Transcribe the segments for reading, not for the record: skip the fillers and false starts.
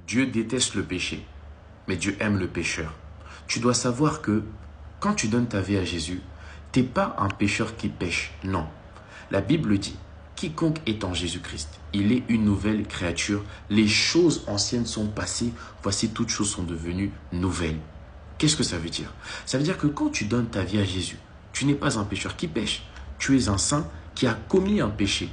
Dieu déteste le péché, mais Dieu aime le pécheur. Tu dois savoir que quand tu donnes ta vie à Jésus, tu n'es pas un pécheur qui pêche, non. La Bible dit, quiconque est en Jésus-Christ, il est une nouvelle créature. Les choses anciennes sont passées, voici toutes choses sont devenues nouvelles. Qu'est-ce que ça veut dire? Ça veut dire que quand tu donnes ta vie à Jésus, tu n'es pas un pécheur qui pêche, tu es un saint qui a commis un péché.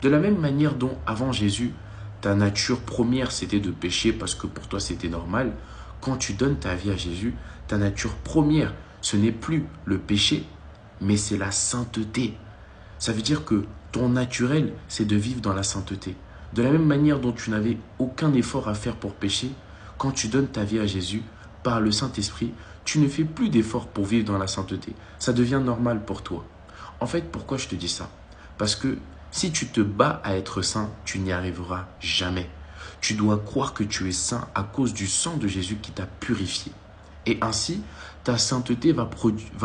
De la même manière dont avant Jésus, ta nature première c'était de pécher parce que pour toi c'était normal, quand tu donnes ta vie à Jésus, ta nature première, ce n'est plus le péché, mais c'est la sainteté. Ça veut dire que ton naturel, c'est de vivre dans la sainteté. De la même manière dont tu n'avais aucun effort à faire pour pécher, quand tu donnes ta vie à Jésus, par le Saint-Esprit, tu ne fais plus d'efforts pour vivre dans la sainteté. Ça devient normal pour toi. En fait, pourquoi je te dis ça? Parce que si tu te bats à être saint, tu n'y arriveras jamais. Tu dois croire que tu es saint à cause du sang de Jésus qui t'a purifié. Et ainsi, ta sainteté va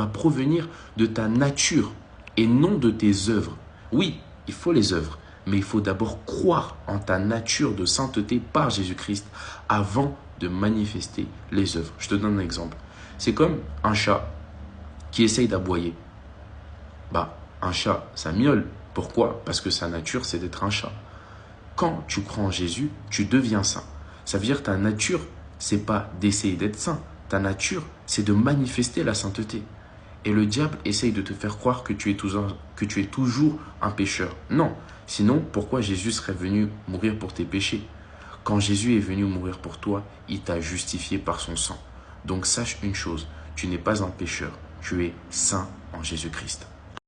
provenir de ta nature et non de tes œuvres. Oui, il faut les œuvres, mais il faut d'abord croire en ta nature de sainteté par Jésus-Christ avant de manifester les œuvres. Je te donne un exemple. C'est comme un chat qui essaye d'aboyer. Un chat, ça miaule. Pourquoi? Parce que sa nature, c'est d'être un chat. Quand tu crois en Jésus, tu deviens saint. Ça veut dire que ta nature, c'est pas d'essayer d'être saint. Ta nature, c'est de manifester la sainteté. Et le diable essaye de te faire croire que tu es toujours un pécheur. Non. Sinon, pourquoi Jésus serait venu mourir pour tes péchés? Quand Jésus est venu mourir pour toi, il t'a justifié par son sang. Donc sache une chose, tu n'es pas un pécheur, tu es saint en Jésus-Christ.